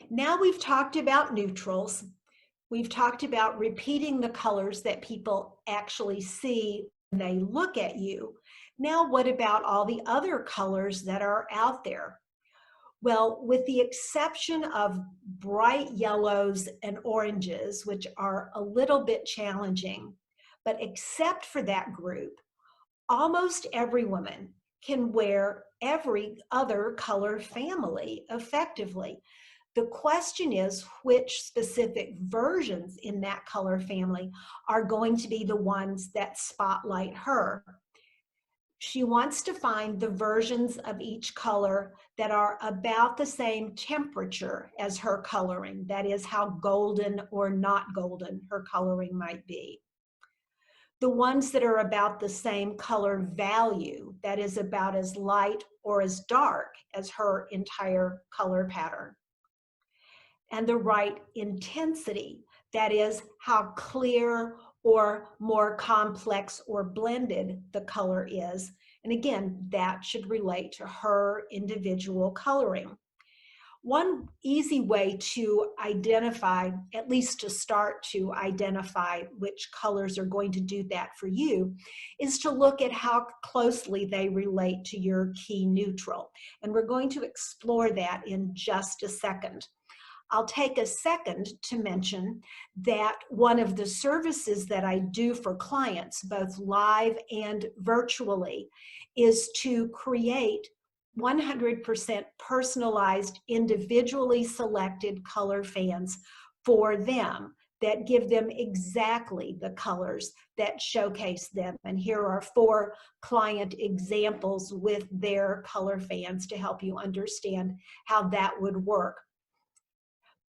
Now we've talked about neutrals. We've talked about repeating the colors that people actually see when they look at you. Now, what about all the other colors that are out there? Well, with the exception of bright yellows and oranges, which are a little bit challenging, but except for that group, almost every woman can wear every other color family effectively. The question is which specific versions in that color family are going to be the ones that spotlight her. She wants to find the versions of each color that are about the same temperature as her coloring. That is, how golden or not golden her coloring might be. The ones that are about the same color value, that is about as light or as dark as her entire color pattern. And the right intensity, that is how clear or more complex or blended the color is. And again, that should relate to her individual coloring. One easy way to identify, at least to start to identify which colors are going to do that for you, is to look at how closely they relate to your key neutral. And we're going to explore that in just a second. I'll take a second to mention that one of the services that I do for clients, both live and virtually, is to create 100% personalized, individually selected color fans for them that give them exactly the colors that showcase them. And here are 4 client examples with their color fans to help you understand how that would work.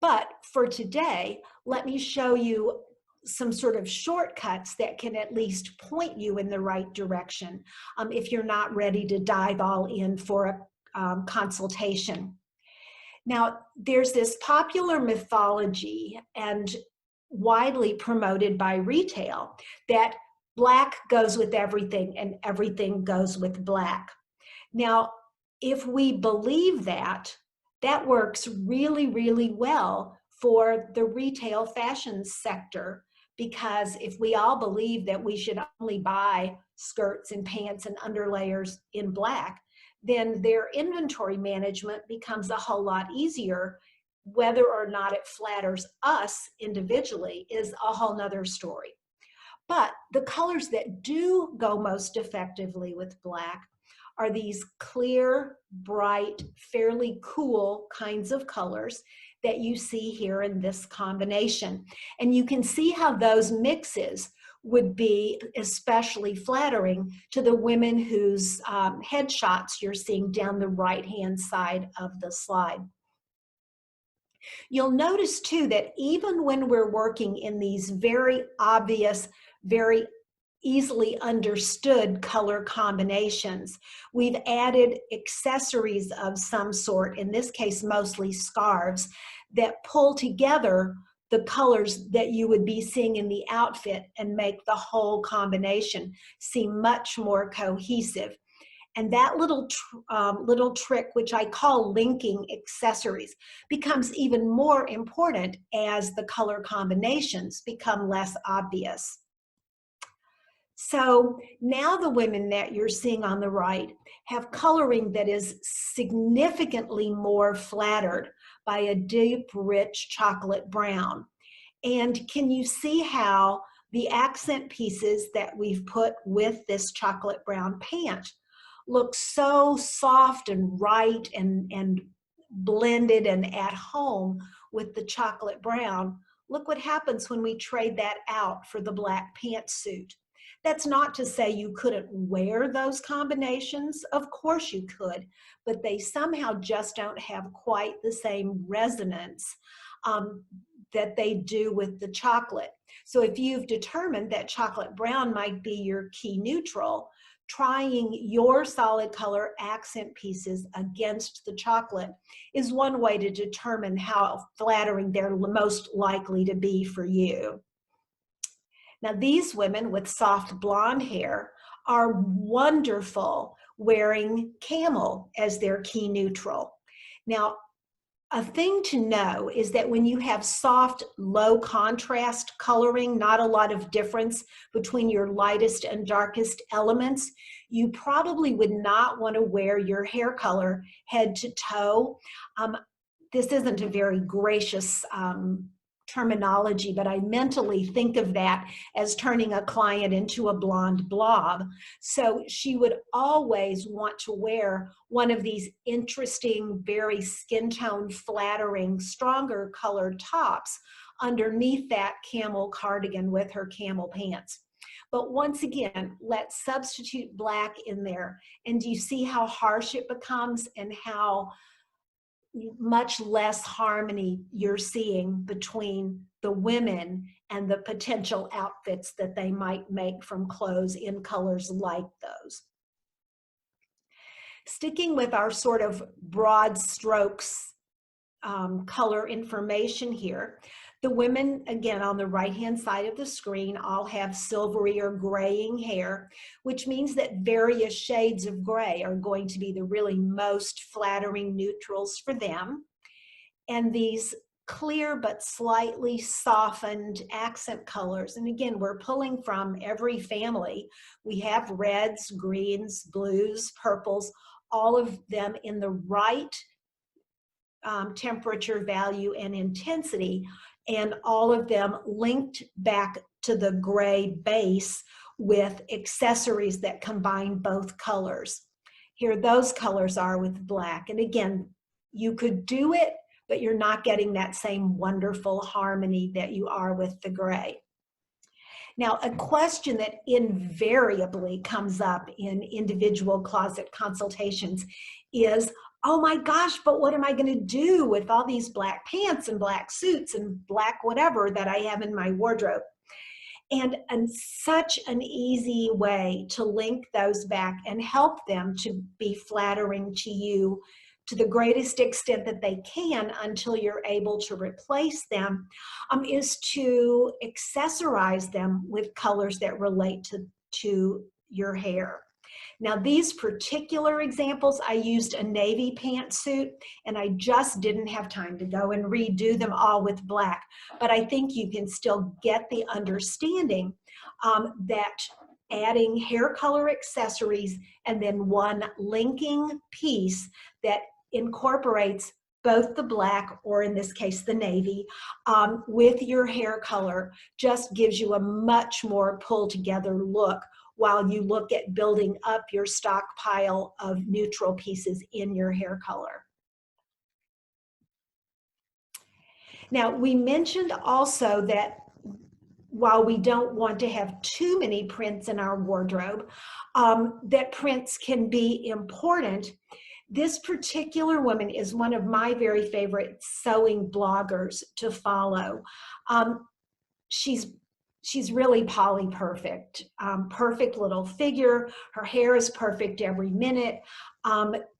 But for today, let me show you some sort of shortcuts that can at least point you in the right direction if you're not ready to dive all in for a consultation. Now, there's this popular mythology and widely promoted by retail that black goes with everything and everything goes with black. Now, if we believe that, that works really, really well for the retail fashion sector, because if we all believe that we should only buy skirts and pants and underlayers in black, then their inventory management becomes a whole lot easier. Whether or not it flatters us individually is a whole nother story. But the colors that do go most effectively with black are these clear, bright, fairly cool kinds of colors that you see here in this combination. And you can see how those mixes would be especially flattering to the women whose headshots you're seeing down the right-hand side of the slide. You'll notice too that even when we're working in these very obvious, very easily understood color combinations, we've added accessories of some sort, in this case mostly scarves, that pull together the colors that you would be seeing in the outfit and make the whole combination seem much more cohesive. And that little trick, which I call linking accessories, becomes even more important as the color combinations become less obvious. So now the women that you're seeing on the right have coloring that is significantly more flattered by a deep, rich chocolate brown. And can you see how the accent pieces that we've put with this chocolate brown pant look so soft and right and blended and at home with the chocolate brown? Look what happens when we trade that out for the black pantsuit. That's not to say you couldn't wear those combinations. Of course you could, but they somehow just don't have quite the same resonance that they do with the chocolate. So if you've determined that chocolate brown might be your key neutral, trying your solid color accent pieces against the chocolate is one way to determine how flattering they're most likely to be for you. Now, these women with soft blonde hair are wonderful wearing camel as their key neutral. Now, A thing to know is that when you have soft, low contrast coloring, not a lot of difference between your lightest and darkest elements, you probably would not want to wear your hair color head to toe. This isn't a very gracious terminology, but I mentally think of that as turning a client into a blonde blob. So she would always want to wear one of these interesting, very skin tone flattering, stronger colored tops underneath that camel cardigan with her camel pants. But once again, let's substitute black in there. And do you see how harsh it becomes and how much less harmony you're seeing between the women and the potential outfits that they might make from clothes in colors like those. Sticking with our sort of broad strokes color information here, the women, again, on the right-hand side of the screen, all have silvery or graying hair, which means that various shades of gray are going to be the really most flattering neutrals for them. And these clear but slightly softened accent colors, and again, we're pulling from every family. We have reds, greens, blues, purples, all of them in the right temperature, value, and intensity, and all of them linked back to the gray base with accessories that combine both colors. Here those colors are with black. And again, you could do it, but you're not getting that same wonderful harmony that you are with the gray. Now, a question that invariably comes up in individual closet consultations is, oh my gosh, but what am I going to do with all these black pants and black suits and black whatever that I have in my wardrobe? And such an easy way to link those back and help them to be flattering to you to the greatest extent that they can until you're able to replace them, is to accessorize them with colors that relate to your hair. Now, these particular examples, I used a navy pantsuit, and I just didn't have time to go and redo them all with black. But I think you can still get the understanding that adding hair color accessories and then one linking piece that incorporates both the black, or in this case the navy, with your hair color just gives you a much more pulled together look while you look at building up your stockpile of neutral pieces in your hair color. Now, we mentioned also that while we don't want to have too many prints in our wardrobe, that prints can be important. This particular woman is one of my very favorite sewing bloggers to follow. She's really Polly perfect, perfect little figure. Her hair is perfect every minute.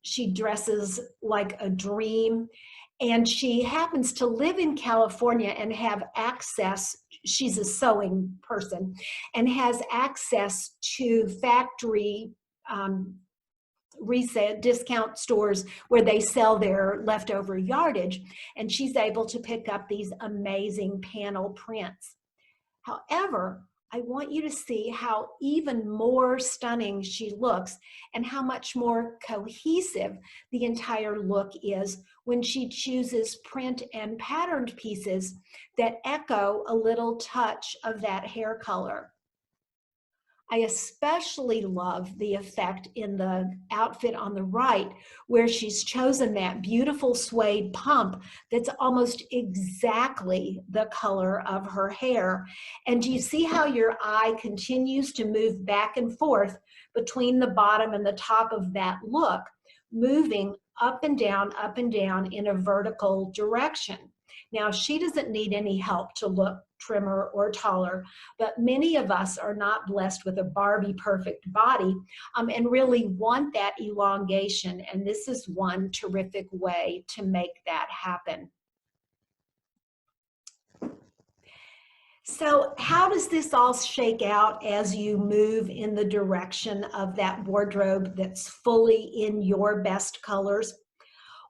She dresses like a dream. And she happens to live in California and have access, she's a sewing person, and has access to factory resale discount stores where they sell their leftover yardage. And she's able to pick up these amazing panel prints. However, I want you to see how even more stunning she looks and how much more cohesive the entire look is when she chooses print and patterned pieces that echo a little touch of that hair color. I especially love the effect in the outfit on the right, where she's chosen that beautiful suede pump that's almost exactly the color of her hair. And do you see how your eye continues to move back and forth between the bottom and the top of that look, moving up and down in a vertical direction? Now, she doesn't need any help to look trimmer or taller, but many of us are not blessed with a Barbie perfect body and really want that elongation, and this is one terrific way to make that happen. So how does this all shake out as you move in the direction of that wardrobe that's fully in your best colors?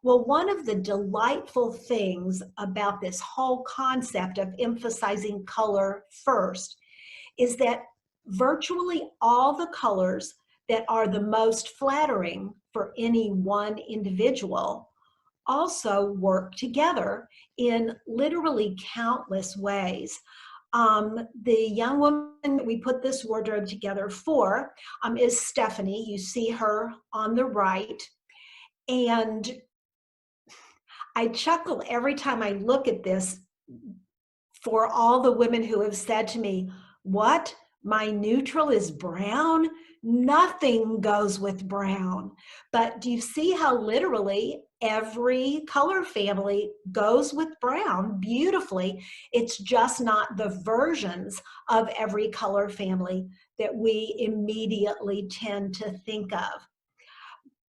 Well, one of the delightful things about this whole concept of emphasizing color first is that virtually all the colors that are the most flattering for any one individual also work together in literally countless ways. The young woman that we put this wardrobe together for is Stephanie. You see her on the right. And I chuckle every time I look at this for all the women who have said to me, "What? My neutral is brown? Nothing goes with brown." But do you see how literally every color family goes with brown beautifully? It's just not the versions of every color family that we immediately tend to think of.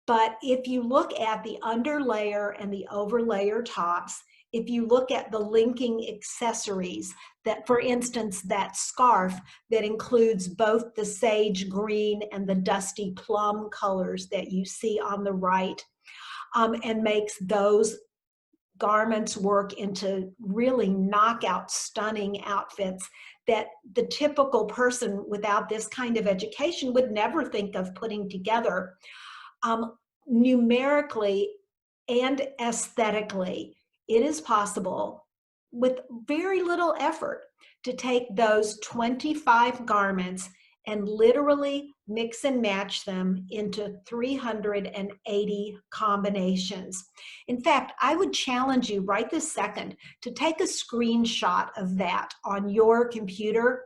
But if you look at the underlayer and the overlayer tops, if you look at the linking accessories, that for instance, that scarf that includes both the sage green and the dusty plum colors that you see on the right, and makes those garments work into really knockout, stunning outfits that the typical person without this kind of education would never think of putting together. Numerically and aesthetically, it is possible with very little effort to take those 25 garments and literally mix and match them into 380 combinations. In fact, I would challenge you right this second to take a screenshot of that on your computer,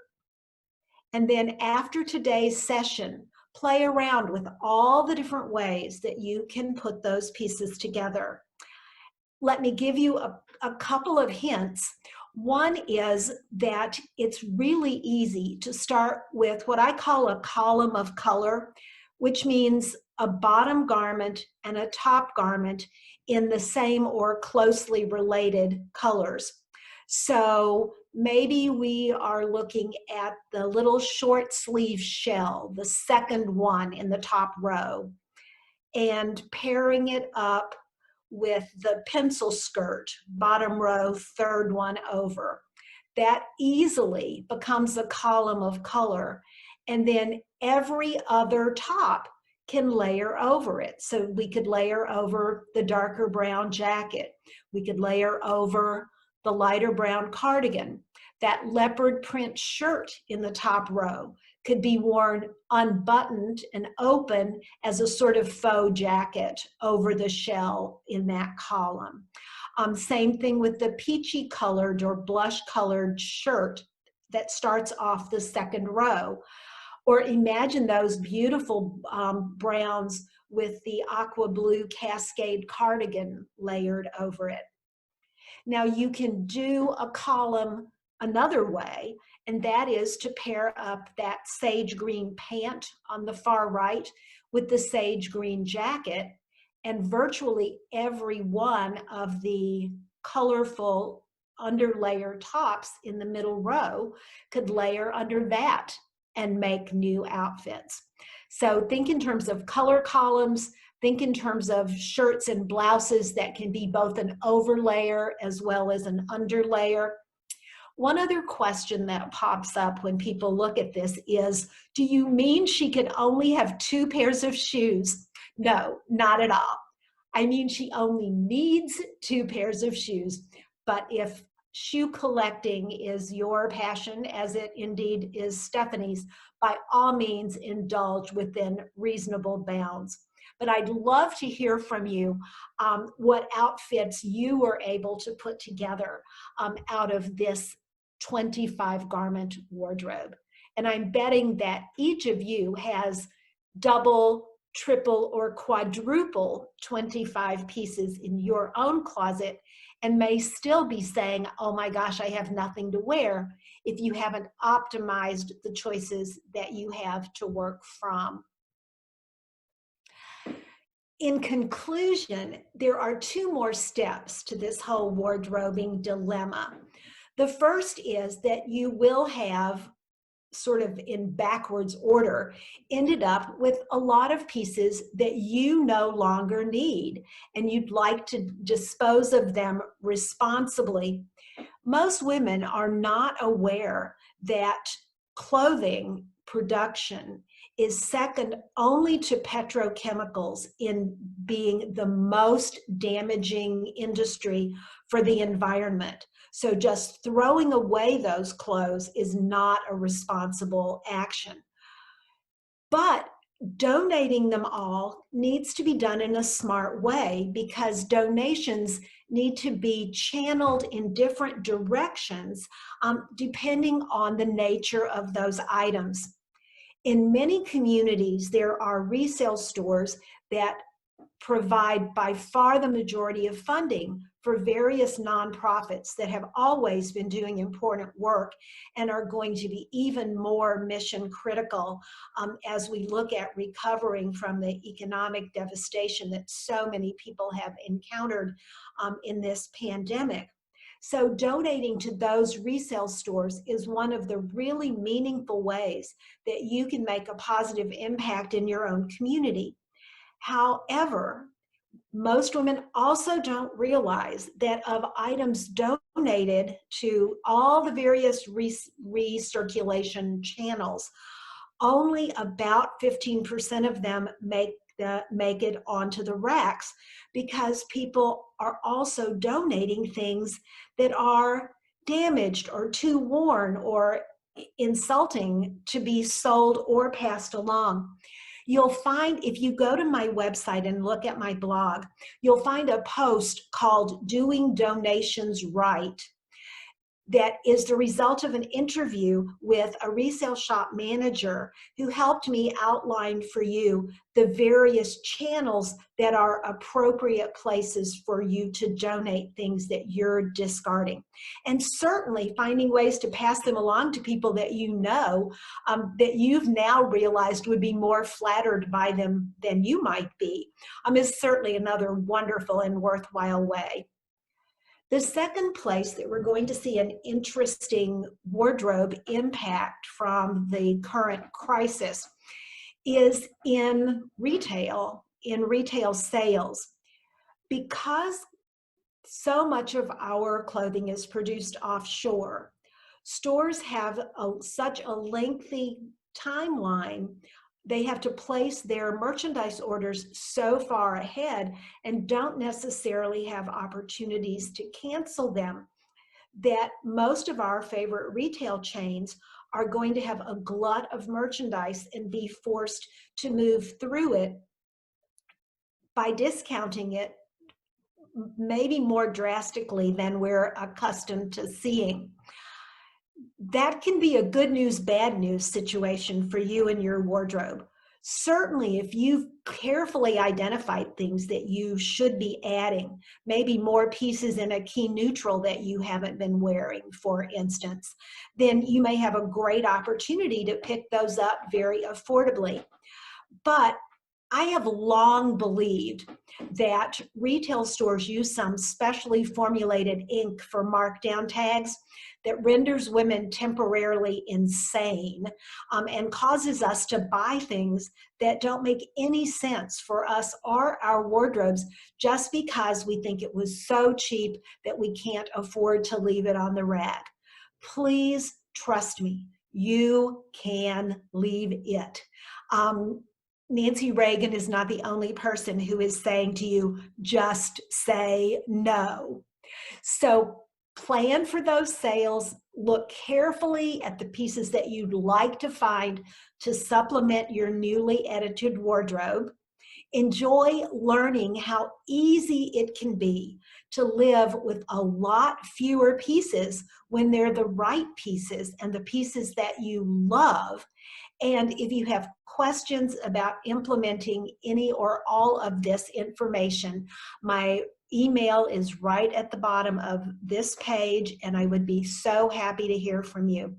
and then after today's session, play around with all the different ways that you can put those pieces together. Let me give you a couple of hints. One is that it's really easy to start with what I call a column of color, which means a bottom garment and a top garment in the same or closely related colors. So maybe we are looking at the little short sleeve shell, the second one in the top row, and pairing it up with the pencil skirt, bottom row, third one over. That easily becomes a column of color. And then every other top can layer over it. So we could layer over the darker brown jacket. We could layer over the lighter brown cardigan. That leopard print shirt in the top row could be worn unbuttoned and open as a sort of faux jacket over the shell in that column. Same thing with the peachy colored or blush colored shirt that starts off the second row. Or imagine those beautiful browns with the aqua blue cascade cardigan layered over it. Now you can do a column another way, and that is to pair up that sage green pant on the far right with the sage green jacket, and virtually every one of the colorful underlayer tops in the middle row could layer under that and make new outfits. So think in terms of color columns, think in terms of shirts and blouses that can be both an overlayer as well as an underlayer. One other question that pops up when people look at this is, do you mean she could only have 2 pairs of shoes? No, not at all. I mean, she only needs 2 pairs of shoes, but if shoe collecting is your passion, as it indeed is Stephanie's, by all means indulge within reasonable bounds. But I'd love to hear from you what outfits you were able to put together out of this 25 garment wardrobe. And I'm betting that each of you has double, triple, or quadruple 25 pieces in your own closet and may still be saying, oh my gosh, I have nothing to wear, if you haven't optimized the choices that you have to work from. In conclusion, there are 2 more steps to this whole wardrobing dilemma. The first is that you will have sort of in backwards order, ended up with a lot of pieces that you no longer need and you'd like to dispose of them responsibly. Most women are not aware that clothing production is second only to petrochemicals in being the most damaging industry for the environment. So just throwing away those clothes is not a responsible action. But donating them all needs to be done in a smart way, because donations need to be channeled in different directions depending on the nature of those items. In many communities, there are resale stores that provide by far the majority of funding for various nonprofits that have always been doing important work and are going to be even more mission critical as we look at recovering from the economic devastation that so many people have encountered in this pandemic. So donating to those resale stores is one of the really meaningful ways that you can make a positive impact in your own community. However, most women also don't realize that of items donated to all the various recirculation channels, only about 15% of them make it onto the racks, because people are also donating things that are damaged or too worn or insulting to be sold or passed along. You'll find, if you go to my website and look at my blog, you'll find a post called Doing Donations Right that is the result of an interview with a resale shop manager who helped me outline for you the various channels that are appropriate places for you to donate things that you're discarding. And certainly finding ways to pass them along to people that you know that you've now realized would be more flattered by them than you might be is certainly another wonderful and worthwhile way. The second place that we're going to see an interesting wardrobe impact from the current crisis is in retail sales. Because so much of our clothing is produced offshore, stores have such a lengthy timeline. They have to place their merchandise orders so far ahead and don't necessarily have opportunities to cancel them, that most of our favorite retail chains are going to have a glut of merchandise and be forced to move through it by discounting it maybe more drastically than we're accustomed to seeing. That can be a good news, bad news situation for you and your wardrobe. Certainly, if you've carefully identified things that you should be adding, maybe more pieces in a key neutral that you haven't been wearing, for instance, then you may have a great opportunity to pick those up very affordably. But I have long believed that retail stores use some specially formulated ink for markdown tags that renders women temporarily insane and causes us to buy things that don't make any sense for us or our wardrobes just because we think it was so cheap that we can't afford to leave it on the rack. Please trust me, you can leave it. Nancy Reagan is not the only person who is saying to you, just say no. So plan for those sales. Look carefully at the pieces that you'd like to find to supplement your newly edited wardrobe. Enjoy learning how easy it can be to live with a lot fewer pieces when they're the right pieces and the pieces that you love. And if you have questions about implementing any or all of this information, my email is right at the bottom of this page, and I would be so happy to hear from you.